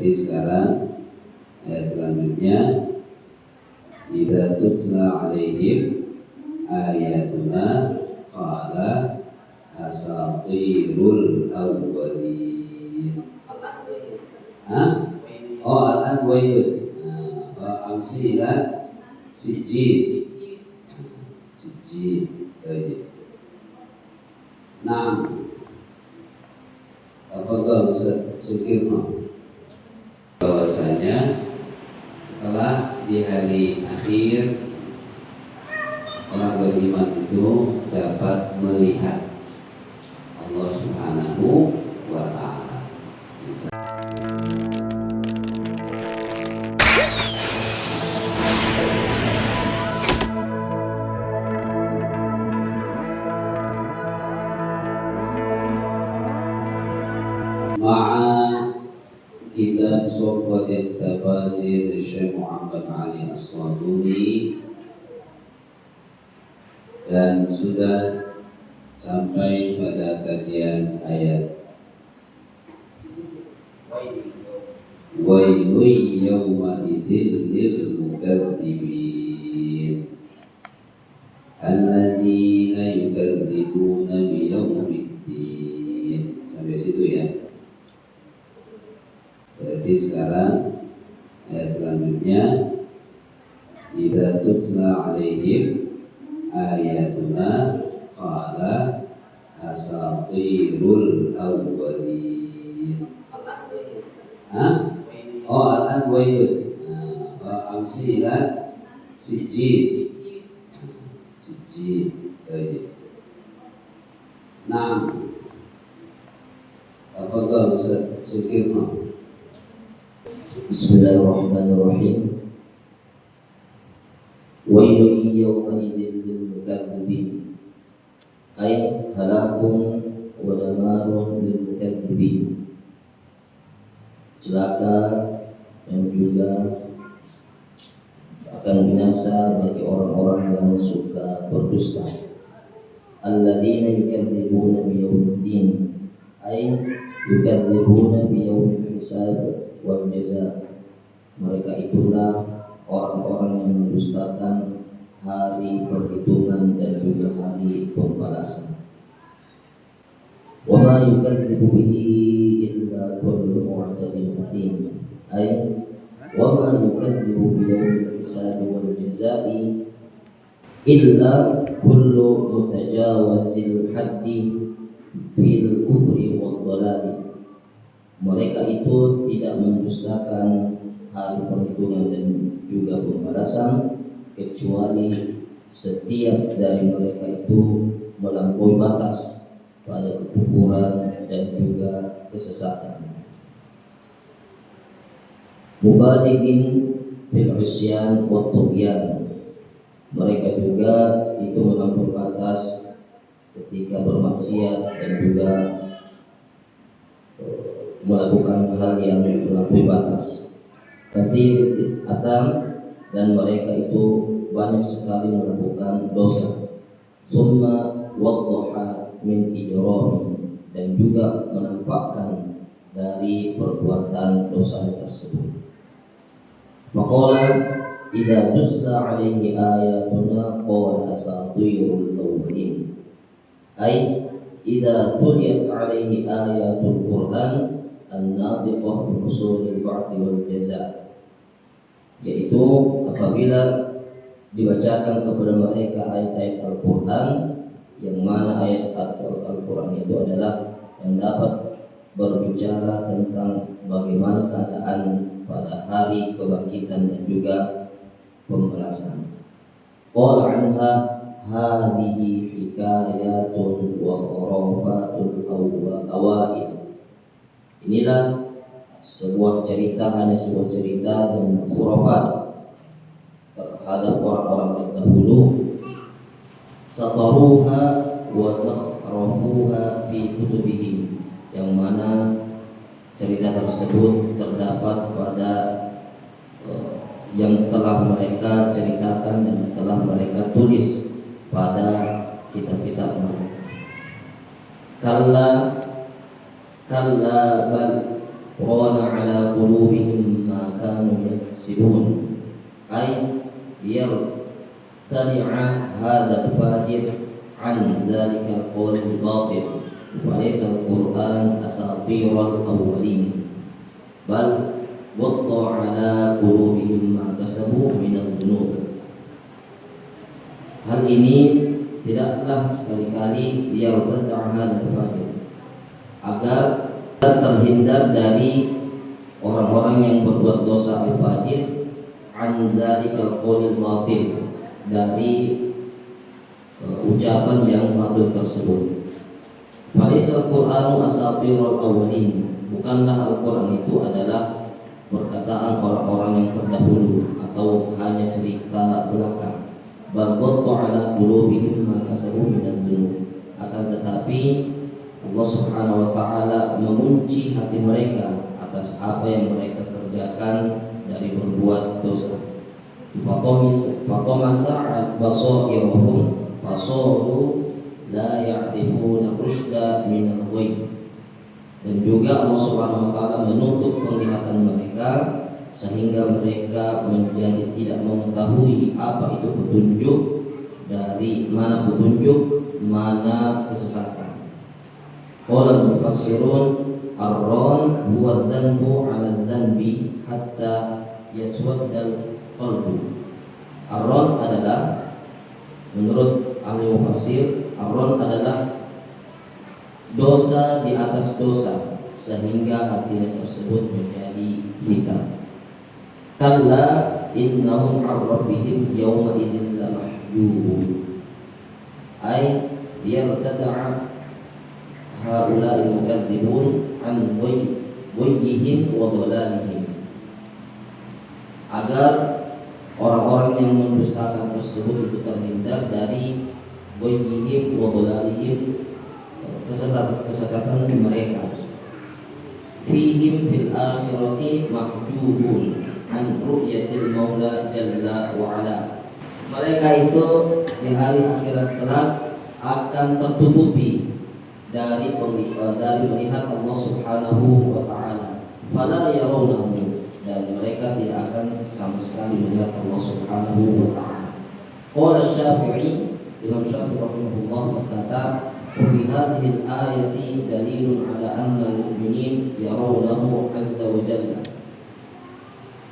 Berarti sekarang ayat selanjutnya, idza tutla alaihim ayatuna qala asatirul awwalin. Oh, al-anwayut. Amsi ila sijjin. Sijjin. Nah, apakah Ustaz Sukirno bahwasanya setelah di hari akhir orang beriman itu dapat melihat Allah Subhanahu wa ta'ala. Ma'a kitab Sofwatit Tafasir Syekh Muhammad Ali As-Saduni, dan sudah sampai pada kajian ayat wailun yawma idzil lil mukadzibin alladzina yukadzibuna biyaumiddin. Sampai situ ya. Berarti sekarang ayat selanjutnya, idza tutla alaihim ayatuna qala asatirul awwalin. Oh, al-anwayut. Amsi ila sijjin. Sijjin. Nah, apakah Ustaz Sukirno? Bismillahirrahmanirrahim. Wailun yawma idzil lil mukadzibin. Ay halakun wa damarun lil mukadzibin. Celaka dan juga akan binasa bagi orang-orang yang suka berdusta. Alladzina yukadzibuna biyaumiddin. Ay yukadzibuna biyaumil hisab wal jaza. Mereka itulah orang-orang yang mendustakan hari perhitungan dan juga hari pembalasan. Wa ma yukadzibu bihi illa kullu mu'tadin athim. Ay wa ma yukadzibu bi yaumil hisab wal jazaa'i illa kullu mutajawazil haddi fil kufri wad dhalali. Mereka itu tidak mendustakan hari perhitungan dan juga pembalasan kecuali setiap dari mereka itu melampaui batas pada kekufuran dan juga kesesatan. Mubalighin fil isyan wa tughyan. Mereka juga itu melampaui batas ketika bermaksiat dan juga melakukan hal yang melampaui batas. Katsir atham, dan mereka itu banyak sekali melakukan dosa. Summa waddaha min ijrami, dan juga menampakkan dari perbuatan dosa tersebut. Maqala idza tutla alaihi ayatuna qala asatirul awwalin. Ay idza tuliyat alaihi ayatul Qur'an an-natiqah bi husulil ba'thi wal jazaa, yaitu apabila dibacakan kepada mereka ayat-ayat Al-Quran, yang mana ayat Al-Quran itu adalah yang dapat berbicara tentang bagaimana keadaan pada hari kebangkitan dan juga pembalasan. Qala anha hadhihi hikayatun wa khurafatul awaid. Inilah sebuah cerita, hanya sebuah cerita dan khurafat terhadap orang-orang terdahulu. Sataruha wa zakhrafuha fi kutubihim, yang mana cerita tersebut terdapat pada yang telah mereka ceritakan dan telah mereka tulis pada kitab-kitab mereka. Kalla bal rana ala qulubi yaksibun, ay yartadi'a hadzal fajir an dzalikal qawlil batil wa laysa al-Qur'an asatirul awwalin bal watta ala qulubihim ma kasabu minal dzunub. Hal ini tidaklah sekali-kali yartadi'a hadzal fajir, agar terhindar dari orang-orang yang berbuat dosa al-fajir an dzalikal qawlil batil, dari ucapan yang batil tersebut. Falaisal Qur'anu asatirul awwalin, bukanlah Al-Qur'an itu adalah perkataan orang-orang yang terdahulu atau hanya cerita belaka. Bal qatta ala qulubihim ma kasabu minadz dzunub, akan tetapi Allah Subhanahu wa taala mengunci hati mereka atas apa yang mereka kerjakan dari berbuat dosa. Faqamasa basairahum fasaru la ya'rifuna rusyda minal ghayy. Dan juga Allah Subhanahu wa taala menutup penglihatan mereka sehingga mereka menjadi tidak mengetahui apa itu petunjuk dari mana petunjuk, mana kesesatan. Qala al-mufassirun ar-ran huwa dzanbu 'ala dzanbi hatta yaswaddal qalbu. Ar-ran adalah, menurut ahli mufassir, ar-ran adalah dosa di atas dosa sehingga hati tersebut menjadi hitam. Kalla innahum 'an rabbihim yawma idzin lamahjubun, ay yartada'a haula'i mukadzibun an ghayyihim wa dhalalihim, agar orang-orang yang mendustakan tersebut itu terhindar dari ghayyihim wa dhalalihim, kesesatan mereka. Fihim fil akhirati mahjubun an ru'yatil maula jalla wa ala, mereka itu di hari akhirat kelak akan tertutupi dari melihat Allah Subhanahu wa taala. Fala yarawnahu, dan mereka tidak akan sama sekali melihat Allah Subhanahu wa taala. Qala Syafi'i, Imam Syafi'i rahimahullah berkata, wa fi hadhihi al-ayati dalilun ala anna al-mu'minin yarawnahu azza wa jalla.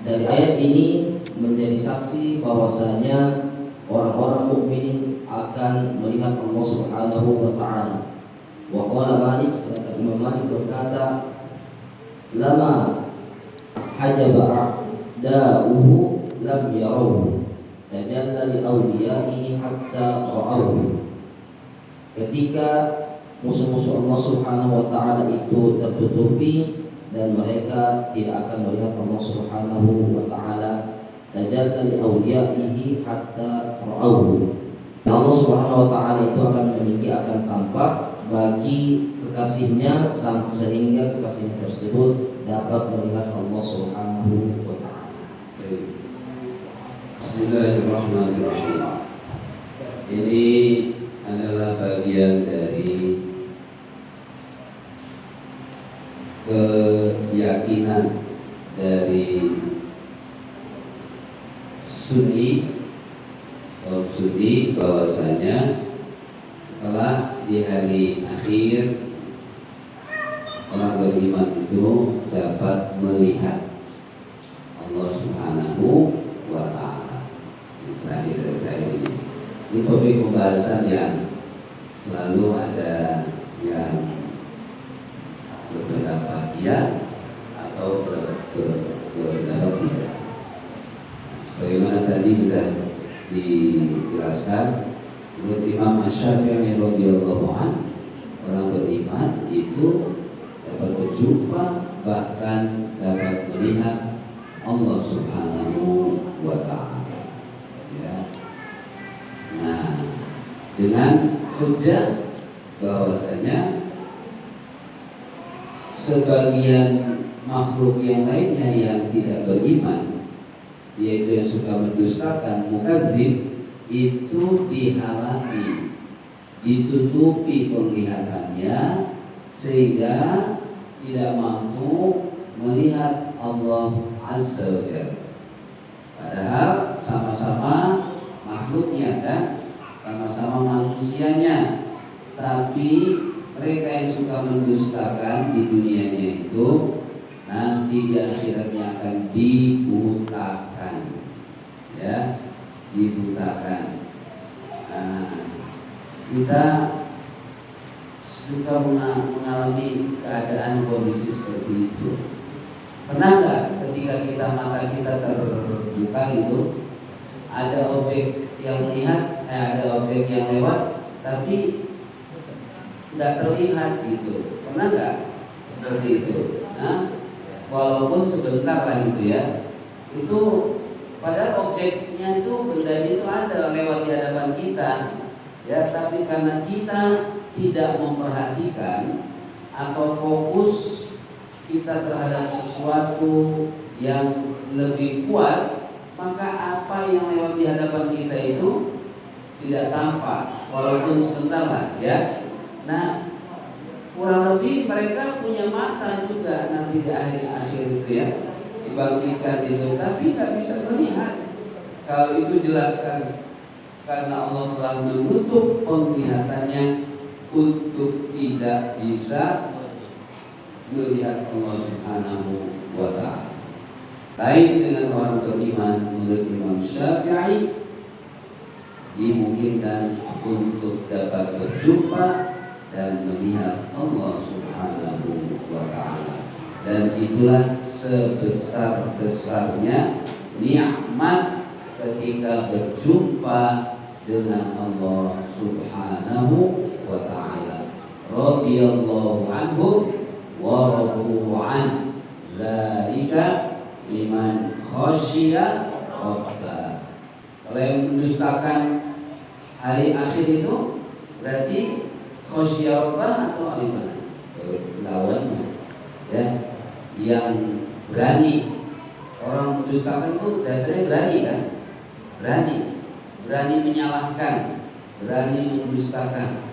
Dari ayat ini menjadi saksi bahwasanya orang-orang mukminin akan melihat Allah Subhanahu wa taala. Wa qala Malik, sedangkan Imam Malik berkata, lama hajaba da'uhu lam yarawhu tajalla li awliyaihi hatta ra'awhu. Ketika musuh-musuh Allah Subhanahu wa taala itu tertutupi dan mereka tidak akan melihat Allah Subhanahu wa taala, tajalla li awliyaihi hatta ra'awhu. Allah Subhanahu wa taala itu akan meninggi, akan tampak bagi kekasihnya sehingga kekasihnya tersebut dapat melihat Allah Subhanahu wa taala. Bismillahirrahmanirrahim. Ini adalah bagian dari keyakinan dari Sunni, kaum Sunni, bahwasanya setelah di hari akhir orang beriman itu dapat melihat Allah Subhanahu wa taala. Terakhir ini topik pembahasan yang selalu ada yang berpendapat ya atau berpendapat tidak. Sebagaimana tadi sudah dijelaskan, menurut Imam Asy-Syafi'i radhiyallahu anhu, orang beriman itu dapat berjumpa, bahkan dapat melihat Allah Subhanahu wa taala. Ya. Nah, dengan hujjah bahwasanya sebagian makhluk yang lainnya yang tidak beriman, yaitu yang suka mendustakan, mukadzib, itu dihalangi, ditutupi penglihatannya sehingga tidak mampu melihat Allah Azza wa Jalla. Padahal sama-sama makhluknya kan, sama-sama manusianya. Tapi mereka yang suka mendustakan di dunianya itu nanti di akhiratnya akan dibutakan, ya, dibutakan. Nah, kita suka mengalami keadaan kondisi seperti itu. Pernah nggak ketika mata kita terbuka gitu, ada objek yang melihat, ada objek yang lewat, tapi nggak terlihat gitu. Pernah nggak seperti itu? Nah, walaupun sebentar lah gitu ya, itu padahal objeknya itu, bendanya itu ada lewat di hadapan kita, ya. Tapi karena kita tidak memperhatikan atau fokus kita terhadap sesuatu yang lebih kuat, maka apa yang lewat di hadapan kita itu tidak tampak, walaupun sebentar lah, ya. Nah, kurang lebih mereka punya mata juga nanti di akhir itu ya, dibangkitkan itu, tapi nggak bisa melihat. Kalau itu jelaskan karena Allah telah menutup penglihatannya untuk tidak bisa melihat Allah Subhanahu wa ta'ala. Lain dengan orang beriman menurut Imam Syafi'i, dimungkinkan untuk dapat berjumpa dan melihat Allah Subhanahu wa ta'ala. Dan itulah sebesar-besarnya nikmat ketika berjumpa dengan Allah Subhanahu wa ta'ala. Radhiyallahu anhu wa radu an, dzalika liman khasyiya rabbah. Kalau yang mendustakan hari akhir itu berarti khasyiya rabbah atau gimana? Lawannya, ya, yang berani. Orang mendustakan itu dasarnya berani kan? Berani menyalahkan, berani mendustakan.